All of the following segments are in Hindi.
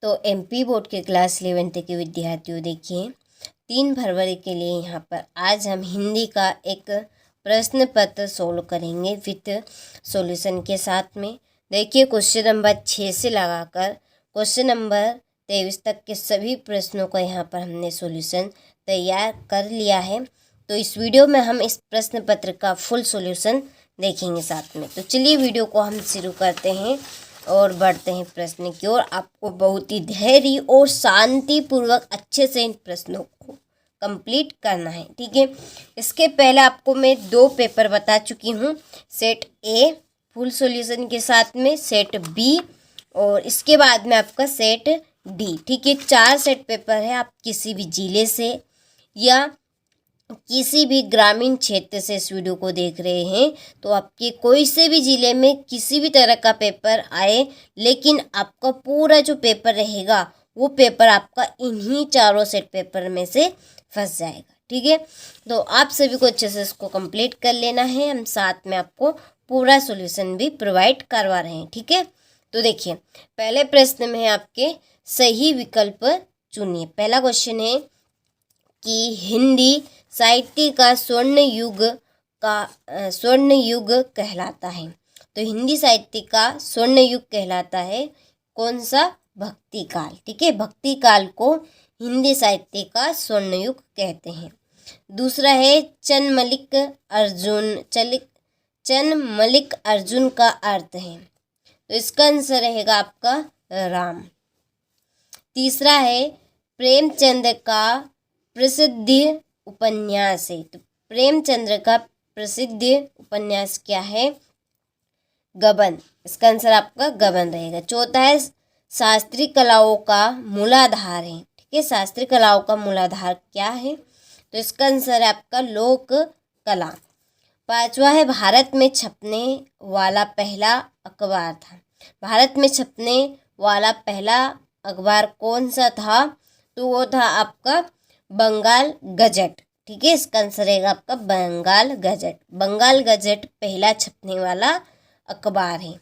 तो एमपी बोर्ड के क्लास 11th के विद्यार्थियों, देखिए 3 फरवरी के लिए यहाँ पर आज हम हिंदी का एक प्रश्न पत्र सोल्व करेंगे विथ सॉल्यूशन के साथ में। देखिए क्वेश्चन नंबर 6 से लगाकर क्वेश्चन नंबर 23 तक के सभी प्रश्नों का यहाँ पर हमने सॉल्यूशन तैयार कर लिया है। तो इस वीडियो में हम इस प्रश्न पत्र का फुल सॉल्यूशन देखेंगे साथ में। तो चलिए वीडियो को हम शुरू करते हैं और बढ़ते हैं प्रश्न की ओर। आपको बहुत ही धैर्य और शांतिपूर्वक अच्छे से इन प्रश्नों को कंप्लीट करना है, ठीक है। इसके पहले आपको मैं 2 पेपर बता चुकी हूँ, सेट ए फुल सॉल्यूशन के साथ में, सेट बी और इसके बाद में आपका सेट डी, ठीक है। 4 सेट पेपर है। आप किसी भी जिले से या किसी भी ग्रामीण क्षेत्र से इस वीडियो को देख रहे हैं तो आपके कोई से भी ज़िले में किसी भी तरह का पेपर आए, लेकिन आपका पूरा जो पेपर रहेगा वो पेपर आपका इन्हीं 4 सेट पेपर में से फंस जाएगा, ठीक है। तो आप सभी को अच्छे से इसको कंप्लीट कर लेना है। हम साथ में आपको पूरा सॉल्यूशन भी प्रोवाइड करवा रहे हैं, ठीक है। तो देखिए पहले प्रश्न में आपके सही विकल्प चुनिए। पहला क्वेश्चन है कि हिंदी साहित्य का स्वर्ण युग कहलाता है। तो हिंदी साहित्य का स्वर्ण युग कहलाता है कौन सा? भक्ति काल, ठीक है। भक्ति काल को हिंदी साहित्य का स्वर्ण युग कहते हैं। दूसरा है चन्मलिक अर्जुन का अर्थ है, तो इसका आंसर रहेगा आपका राम। तीसरा है प्रेमचंद का प्रसिद्ध उपन्यास है, तो प्रेमचंद्र का प्रसिद्ध उपन्यास क्या है? गबन, इसका आंसर आपका गबन रहेगा। चौथा है शास्त्रीय कलाओं का मूलाधार है, ठीक है। शास्त्रीय कलाओं का मूलाधार क्या है? तो इसका आंसर है आपका लोक कला। पांचवा है भारत में छपने वाला पहला अखबार था। भारत में छपने वाला पहला अखबार कौन सा था? तो वो था आपका बंगाल गजट, ठीक है। इसका आंसर रहेगा आपका बंगाल गजट। बंगाल गजट पहला छपने वाला अखबार है।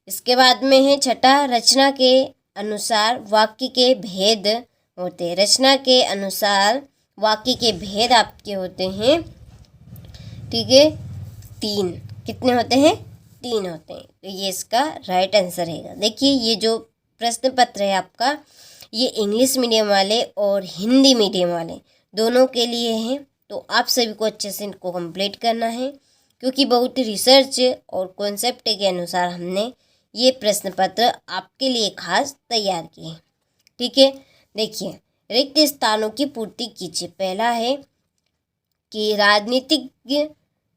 इसके बाद में है छठा, रचना के अनुसार वाक्य के भेद होते हैं। रचना के अनुसार वाक्य के भेद आपके होते हैं, ठीक है, 3। कितने होते हैं? 3 होते हैं। तो ये इसका राइट आंसर रहेगा। देखिए ये जो प्रश्न पत्र है आपका, ये इंग्लिश मीडियम वाले और हिंदी मीडियम वाले दोनों के लिए हैं। तो आप सभी को अच्छे से इनको कंप्लीट करना है, क्योंकि बहुत रिसर्च और कॉन्सेप्ट के अनुसार हमने ये प्रश्न पत्र आपके लिए खास तैयार किए हैं, ठीक है। देखिए रिक्त स्थानों की पूर्ति कीजिए। पहला है कि राजनीतिज्ञ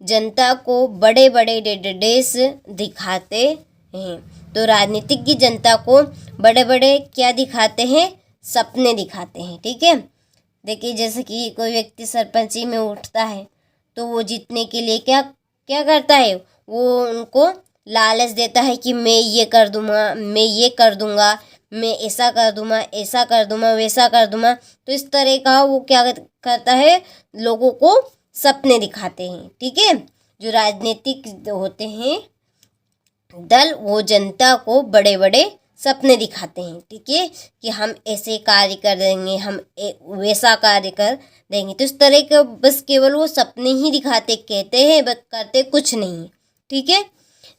जनता को बड़े बड़े डेटाबेस दिखाते हैं। तो राजनीतिज्ञ जनता को बड़े बड़े क्या दिखाते हैं? सपने दिखाते हैं, ठीक है। देखिए जैसे कि कोई व्यक्ति सरपंची में उठता है तो वो जीतने के लिए क्या क्या करता है? वो उनको लालच देता है कि मैं ये कर दूँगा, मैं ये कर दूँगा, मैं ऐसा कर दूँगा, ऐसा कर दूँगा, वैसा कर दूँगा। तो इस तरह का वो क्या करता है? लोगों को सपने दिखाते हैं, ठीक है। जो राजनीतिक होते हैं दल, वो जनता को बड़े बड़े सपने दिखाते हैं, ठीक है, कि हम ऐसे कार्य कर देंगे, हम वैसा कार्य कर देंगे। तो इस तरह के बस केवल वो सपने ही दिखाते, कहते हैं बस करते कुछ नहीं, ठीक है।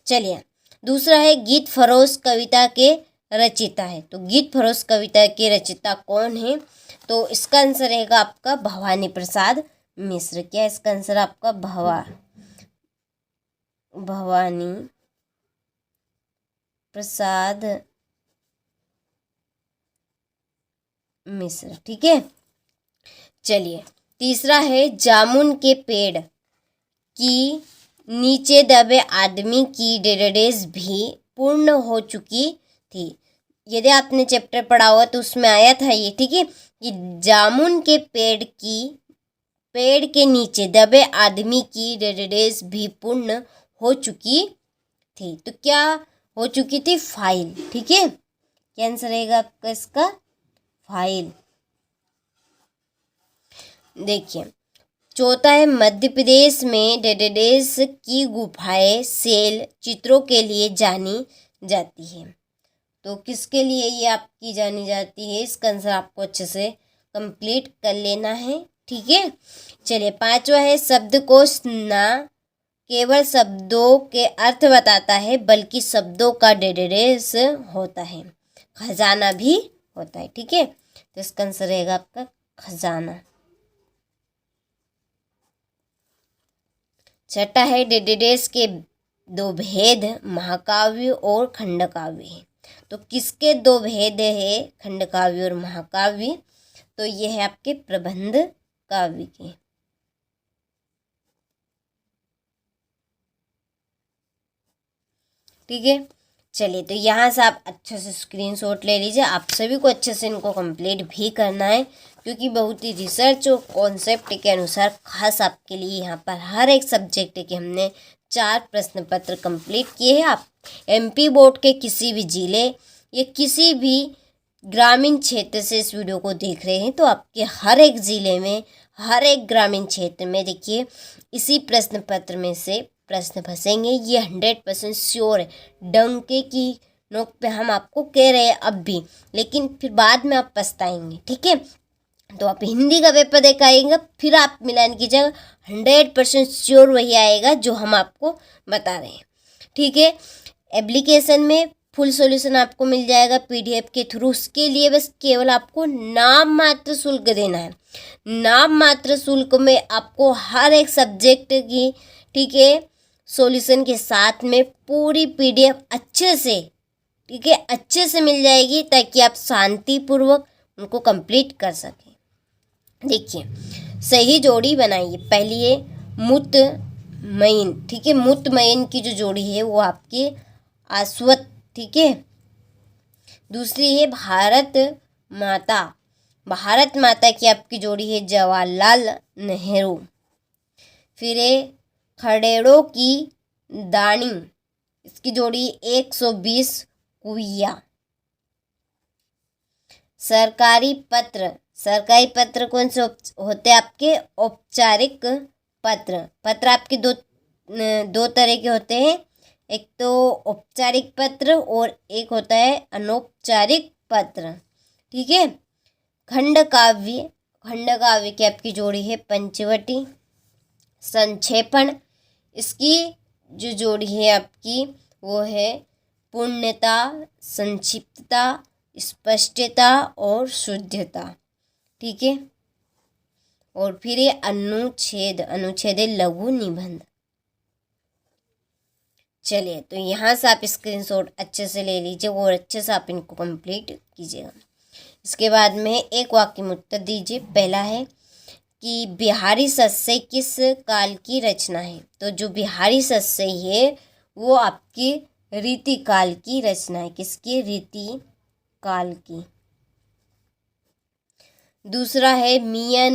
चलिए दूसरा है गीत फरोश कविता के रचिता है। तो गीत फरोश कविता के रचिता कौन है? तो इसका आंसर रहेगा आपका भवानी प्रसाद मिश्र। क्या इसका आंसर आपका? भवानी प्रसाद मिश्र, ठीक है। चलिए तीसरा है जामुन के पेड़ की नीचे दबे आदमी की डेटाबेस भी पूर्ण हो चुकी थी। यदि आपने चैप्टर पढ़ा हुआ तो उसमें आया था ये, ठीक है, कि जामुन के पेड़ के नीचे दबे आदमी की डेटाबेस भी पूर्ण हो चुकी थी। तो क्या हो चुकी थी? फाइल, ठीक है। क्या आंसर रहेगा आपका इसका? फाइल। देखिए चौथा है मध्य प्रदेश में डेटाबेस की गुफाएं सेल चित्रों के लिए जानी जाती है। तो किसके लिए ये आपकी जानी जाती है, इसका आंसर आपको अच्छे से कंप्लीट कर लेना है। ठीक है, चलिए 5वां है शब्दकोश ना केवल शब्दों के अर्थ बताता है बल्कि शब्दों का डेटाबेस होता है, खजाना भी होता है। ठीक है, तो इसका आंसर रहेगा आपका खजाना। 6 है डेटाबेस के 2 भेद महाकाव्य और खंडकाव्य। तो किसके 2 भेद है, खंडकाव्य और महाकाव्य? तो ये है आपके प्रबंध काव्य के। ठीक है, चलिए तो यहाँ से आप अच्छे से स्क्रीनशॉट ले लीजिए। आप सभी को अच्छे से इनको कंप्लीट भी करना है, क्योंकि बहुत ही रिसर्च और कॉन्सेप्ट के अनुसार खास आपके लिए यहाँ पर हर एक सब्जेक्ट के हमने 4 प्रश्न पत्र कंप्लीट किए हैं। आप MP बोर्ड के किसी भी जिले या किसी भी ग्रामीण क्षेत्र से इस वीडियो को देख रहे हैं, तो आपके हर एक ज़िले में, हर एक ग्रामीण क्षेत्र में देखिए इसी प्रश्न पत्र में से प्रश्न फंसेंगे, ये 100% श्योर है। डंके की नोक पे हम आपको कह रहे हैं अब भी, लेकिन फिर बाद में आप पछताएंगे। ठीक है, तो आप हिंदी का पेपर देख आएंगे, फिर आप मिलान कीजिएगा, 100% श्योर वही आएगा जो हम आपको बता रहे हैं। ठीक है, एप्लीकेशन में फुल सॉल्यूशन आपको मिल जाएगा PDF के थ्रू। उसके लिए बस केवल आपको नाम मात्र शुल्क देना है। नाम मात्र शुल्क में आपको हर एक सब्जेक्ट की, ठीक है, सॉल्यूशन के साथ में पूरी PDF अच्छे से, ठीक है, अच्छे से मिल जाएगी, ताकि आप शांतिपूर्वक उनको कंप्लीट कर सकें। देखिए, सही जोड़ी बनाइए। पहली है मुतमईन। ठीक है, मुतमईन की जो जोड़ी है वो आपकी आश्वत। ठीक है, दूसरी है भारत माता। भारत माता की आपकी जोड़ी है जवाहरलाल नेहरू। फिर है खड़ेड़ों की दानी, इसकी जोड़ी 120 कुइया। सरकारी पत्र, सरकारी पत्र कौन से होते हैं आपके? औपचारिक पत्र। पत्र आपके दो तरह के होते हैं, एक तो औपचारिक पत्र और एक होता है अनौपचारिक पत्र। ठीक है, खंड काव्य, खंड काव्य की आपकी जोड़ी है पंचवटी। संक्षेपण, इसकी जो जोड़ी है आपकी वो है पूर्णता, संक्षिप्तता, स्पष्टता और शुद्धता। ठीक है, और फिर ये अनुच्छेद, अनुच्छेद है लघु निबंध। चलिए, तो यहाँ से आप स्क्रीनशॉट अच्छे से ले लीजिए और अच्छे से आप इनको कंप्लीट कीजिएगा। इसके बाद में एक वाक्य में उत्तर दीजिए। पहला है कि बिहारी सस्से किस काल की रचना है? तो जो बिहारी सस्से है वो आपकी रीति काल की रचना है। किसकी? रीति काल की। दूसरा है मियां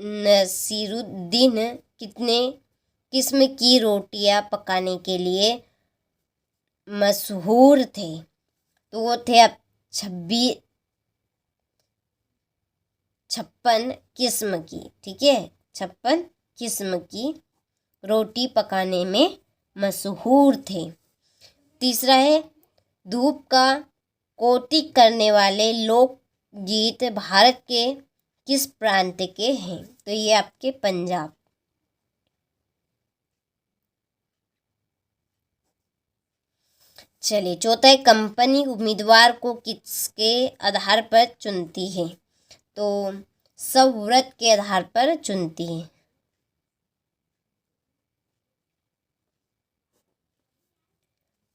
नसीरुद्दीन कितने किस्म की रोटियां पकाने के लिए मशहूर थे? तो वो थे अब 56 किस्म की। ठीक है, 56 किस्म की रोटी पकाने में मशहूर थे। तीसरा है धूप का कौतुक करने वाले लोकगीत भारत के किस प्रांत के हैं? तो ये आपके पंजाब। चलिए, चौथा है कंपनी उम्मीदवार को किसके आधार पर चुनती है? तो सवृत्त के आधार पर चुनती है।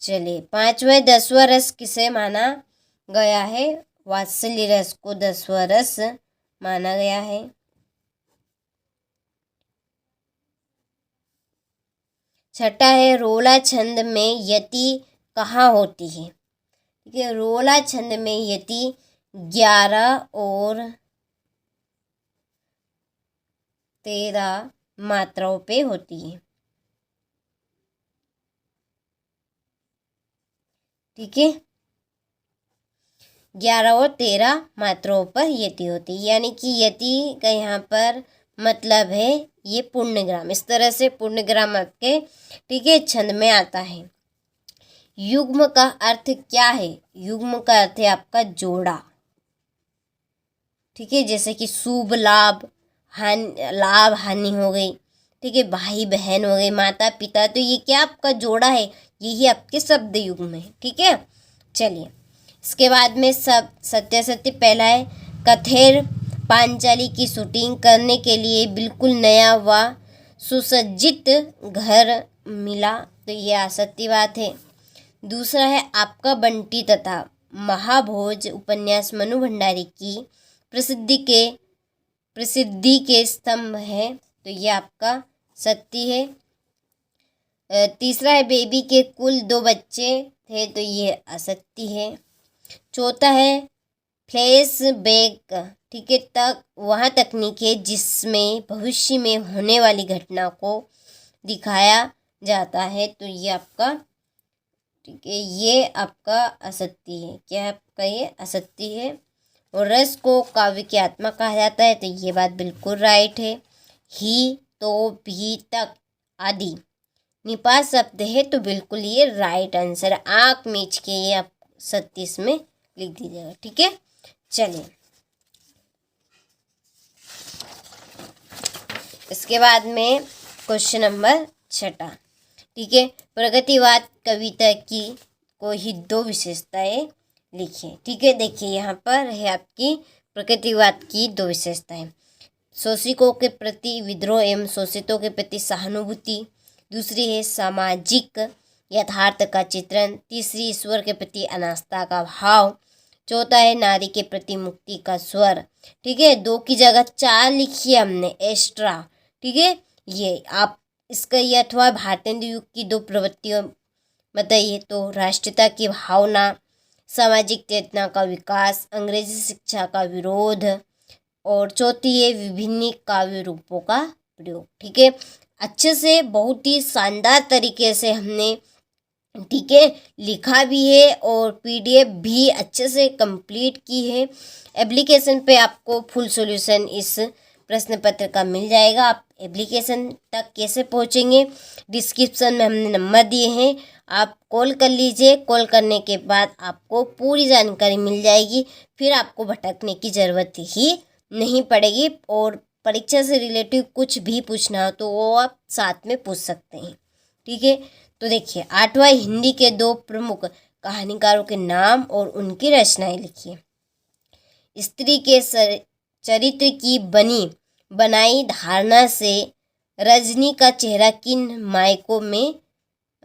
चलिए, 5वां 10वां रस किसे माना गया है? वात्सल्य रस को 10वां रस माना गया है। छठा है रोला छंद में यति कहाँ होती है? ठीक है, रोला छंद में यति 11 और 13 मात्राओं पे होती है। ठीक है, 11 और 13 मात्राओं पर यति होती है, यानी कि यति का यहाँ पर मतलब है ये पूर्णग्राम। इस तरह से पूर्णग्राम आपके, ठीक है, छंद में आता है। युग्म का अर्थ क्या है? युग्म का अर्थ है आपका जोड़ा। ठीक है, जैसे कि शुभ लाभ, लाभ हानि हो गई। ठीक है, भाई बहन हो गए, माता पिता, तो ये क्या आपका जोड़ा है, यही आपके शब्द युग्म है। ठीक है, चलिए इसके बाद में सब सत्य सत्य पहला है, कथेर पांचाली की शूटिंग करने के लिए बिल्कुल नया व सुसज्जित घर मिला, तो ये असत्य बात है। दूसरा है आपका बंटी तथा महाभोज उपन्यास मनु भंडारी की प्रसिद्धि के स्तंभ है, तो ये आपका सत्य है। तीसरा है बेबी के कुल 2 बच्चे थे, तो ये असत्य है। चौथा है फ्लैशबैक, ठीक है, तक वह तकनीक है जिसमें भविष्य में होने वाली घटना को दिखाया जाता है, तो ये आपका, ठीक है, ये आपका असत्य है। क्या है आपका? ये असत्य है। और रस को काव्य की आत्मा कहा जाता है, तो ये बात बिल्कुल राइट है। ही, तो, भी, तक आदि निपात शब्द है, तो बिल्कुल ये राइट आंसर। आँख मीच के ये आप सत्य इसमें लिख दीजिएगा। ठीक है, चलिए इसके बाद में क्वेश्चन नंबर 6। ठीक है, प्रगतिवाद कविता की को ही 2 विशेषताएं लिखिए। ठीक है, देखिए यहाँ पर है आपकी प्रगतिवाद की 2 विशेषताएं। शोषितों के प्रति विद्रोह एवं शोषितों के प्रति सहानुभूति। दूसरी है सामाजिक यथार्थ का चित्रण। तीसरी ईश्वर के प्रति अनास्था का भाव। चौथा है नारी के प्रति मुक्ति का स्वर। ठीक है, 2 की जगह 4 लिखिए हमने एक्स्ट्रा। ठीक है, ये आप इसका ये अथवा भारतेंदु युग की 2 प्रवृत्तियों बताइए, तो राष्ट्रीयता की भावना, सामाजिक चेतना का विकास, अंग्रेजी शिक्षा का विरोध, और चौथी है विभिन्न काव्य रूपों का प्रयोग। ठीक है, अच्छे से बहुत ही शानदार तरीके से हमने, ठीक है, लिखा भी है और पीडीएफ भी अच्छे से कंप्लीट की है। एप्लीकेशन पे आपको फुल सॉल्यूशन इस प्रश्न पत्र का मिल जाएगा। आप एप्लीकेशन तक कैसे पहुंचेंगे, डिस्क्रिप्शन में हमने नंबर दिए हैं, आप कॉल कर लीजिए। कॉल करने के बाद आपको पूरी जानकारी मिल जाएगी, फिर आपको भटकने की ज़रूरत ही नहीं पड़ेगी। और परीक्षा से रिलेटिव कुछ भी पूछना हो तो वो आप साथ में पूछ सकते हैं। ठीक है, तो देखिए 8वां हिंदी के 2 प्रमुख कहानीकारों के नाम और उनकी रचनाएं लिखिए। स्त्री के चरित्र की बनाई धारणा से रजनी का चेहरा किन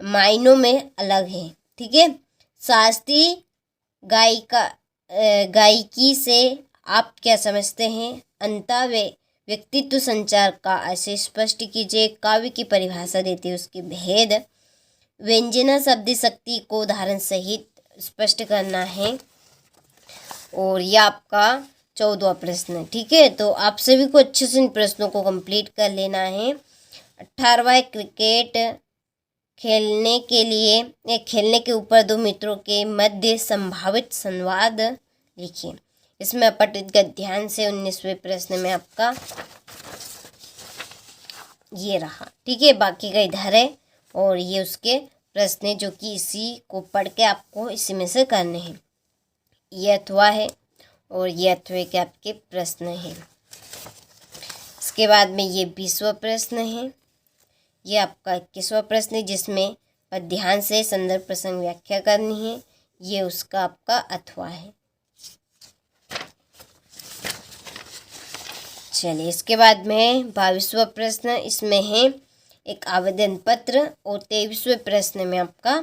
मायनों में अलग है। ठीक है, शास्त्रीय गायकी से आप क्या समझते हैं? अंतः व्यक्तित्व संचार का आशय स्पष्ट कीजिए। काव्य की परिभाषा देते हैं उसके भेद। व्यंजना शब्द शक्ति को उदाहरण सहित स्पष्ट करना है। और यह आपका 14वां प्रश्न है। ठीक है, तो आप सभी को अच्छे से इन प्रश्नों को कंप्लीट कर लेना है। 18वां क्रिकेट खेलने के ऊपर 2 मित्रों के मध्य संभावित संवाद लिखिए। इसमें अपठित गद्यांश से 19वें प्रश्न में आपका ये रहा। ठीक है, बाकी का इधर है और ये उसके प्रश्न है जो कि इसी को पढ़ के आपको इसी में से करने हैं। ये अथवा है और ये अथवे के आपके प्रश्न हैं। इसके बाद में ये 20वां प्रश्न है। ये आपका 21वां प्रश्न है जिसमें ध्यान से संदर्भ प्रसंग व्याख्या करनी है। ये उसका आपका अथवा है। चलिए इसके बाद में 22वां प्रश्न, इसमें है एक आवेदन पत्र और 23वें प्रश्न में आपका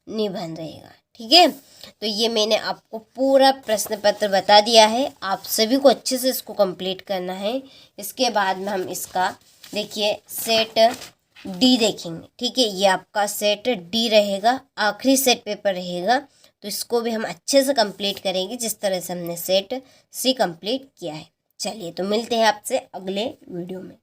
निबंध रहेगा। ठीक है, तो ये मैंने आपको पूरा प्रश्न पत्र बता दिया है। आप सभी को अच्छे से इसको कंप्लीट करना है। इसके बाद में हम इसका देखिए सेट डी देखेंगे। ठीक है, ये आपका सेट डी रहेगा, आखिरी सेट पेपर रहेगा, तो इसको भी हम अच्छे से कंप्लीट करेंगे जिस तरह से हमने सेट सी कंप्लीट किया है। चलिए तो मिलते हैं आपसे अगले वीडियो में।